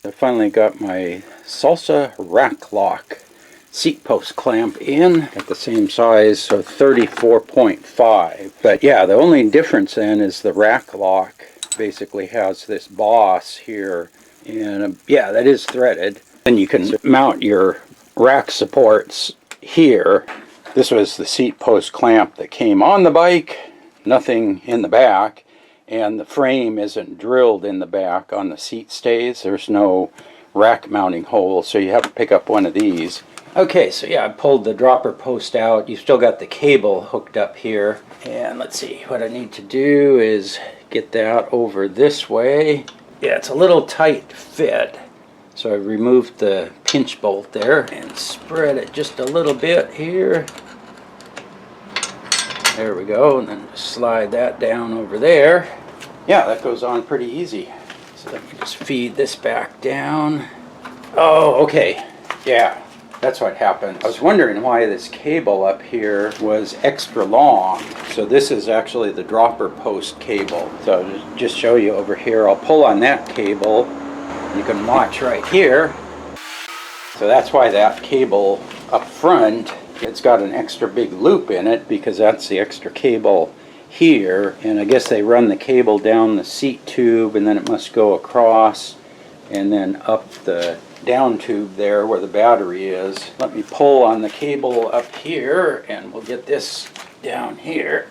I finally got my Salsa rack lock seat post clamp in at the same size, so 34.5. But yeah, the only difference then is the rack lock basically has this boss here, and yeah, that is threaded. Then you can mount your rack supports here. This was the seat post clamp that came on the bike, nothing in the back. And the frame isn't drilled in the back on the seat stays. There's no rack mounting hole, so you have to pick up one of these. Okay, so yeah, I pulled the dropper post out. You've still got the cable hooked up here. And let's see, what I need to do is get that over this way. Yeah, it's a little tight fit. So I removed the pinch bolt there and spread it just a little bit here. There we go, and then just slide that down over there. Yeah, that goes on pretty easy. So let me just feed this back down. Oh, okay. Yeah, that's what happened. I was wondering why this cable up here was extra long. So this is actually the dropper post cable. So I'll just show you over here. I'll pull on that cable. You can watch right here. So that's why that cable up front, it's got an extra big loop in it because that's the extra cable here. And I guess they run the cable down the seat tube and then it must go across and then up the down tube there where the battery is. Let me pull on the cable up here and we'll get this down here.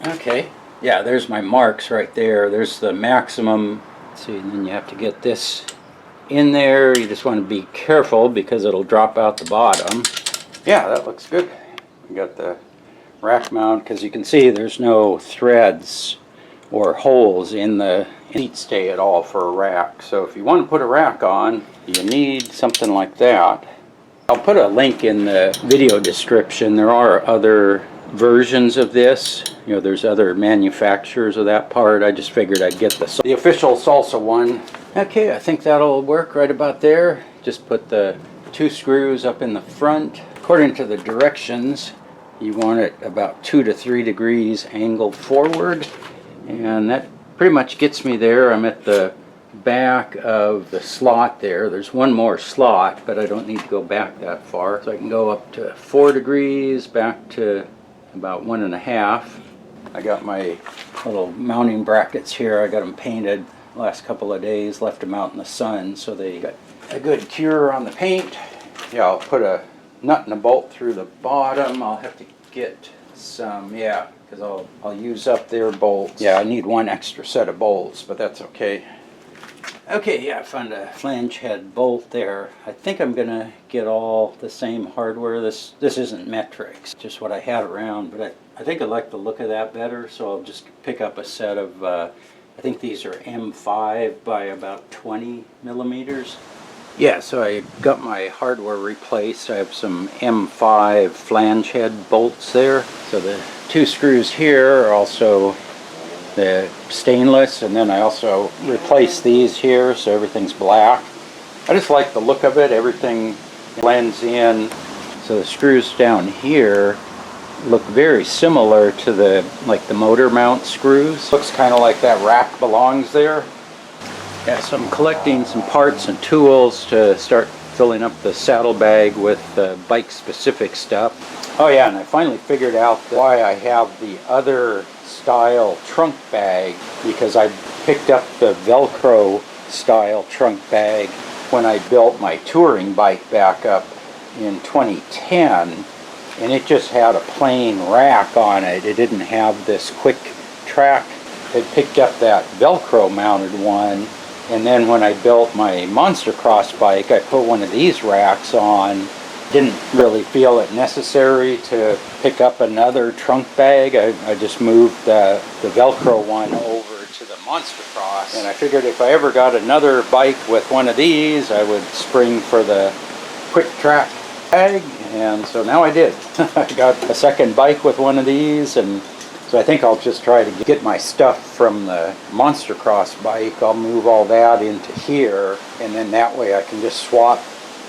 Okay, yeah, there's my marks right there. There's the maximum. Let's see, and then you have to get this in there. You just want to be careful because it'll drop out the bottom. Yeah, that looks good. We got the rack mount because you can see there's no threads or holes in the seat stay at all for a rack. So if you want to put a rack on, you need something like that. I'll put a link in the video description. There are other versions of this. You know, there's other manufacturers of that part. I just figured I'd get the official Salsa one. Okay, I think that'll work right about there. Just put the 2 screws up in the front. According to the directions, you want it about 2 to 3 degrees angled forward. And that pretty much gets me there. I'm at the back of the slot there. There's one more slot, but I don't need to go back that far. So I can go up to 4 degrees, back to about 1.5. I got my little mounting brackets here. I got them painted the last couple of days, left them out in the sun, so they got a good cure on the paint. Yeah, I'll put a nut and a bolt through the bottom. I'll have to get some, yeah, because I'll use up their bolts. Yeah, I need one extra set of bolts, but that's okay. Okay, yeah, I found a flange head bolt there. I think I'm gonna get all the same hardware. This isn't metrics, just what I had around, but I think I like the look of that better, so I'll just pick up a set of, I think these are M5 by about 20 millimeters. Yeah, so I got my hardware replaced. I have some M5 flange head bolts there. So the 2 screws here are also the stainless, and then I also replaced these here so everything's black. I just like the look of it. Everything blends in. So the screws down here look very similar to the motor mount screws. Looks kind of like that rack belongs there. Yeah, so I'm collecting some parts and tools to start filling up the saddlebag with bike-specific stuff. Oh yeah, and I finally figured out why I have the other style trunk bag, because I picked up the Velcro style trunk bag when I built my touring bike back up in 2010, and it just had a plain rack on it. It didn't have this QuickTrack. I picked up that Velcro mounted one, and then when I built my Monster Cross bike, I put one of these racks on. Didn't really feel it necessary to pick up another trunk bag. I just moved the Velcro one over to the Monster Cross, and I figured if I ever got another bike with one of these, I would spring for the QuickTrack bag, and so now I did. I got a second bike with one of these, and so I think I'll just try to get my stuff from the Monster Cross bike. I'll move all that into here, and then that way I can just swap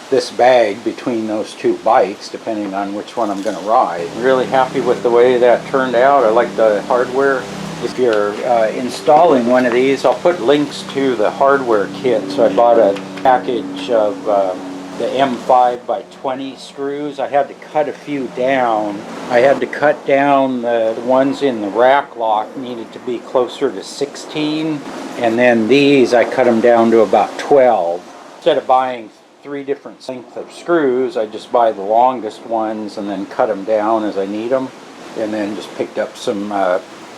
this bag between those 2 bikes depending on which one I'm going to ride. I'm really happy with the way that turned out. I like the hardware If you're installing one of these, I'll put links to the hardware kit. So I bought a package of the M5 by 20 screws. I had to cut a few down. I had to cut down the ones in the rack lock, needed to be closer to 16. And then these, I cut them down to about 12. Instead of buying 3 different lengths of screws, I just buy the longest ones and then cut them down as I need them. And then just picked up some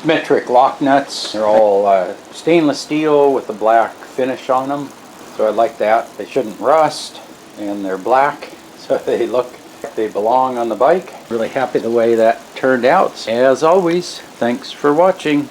metric lock nuts. They're all stainless steel with a black finish on them. So I like that. They shouldn't rust, and they're black, so they look like they belong on the bike. Really happy the way that turned out. As always, thanks for watching.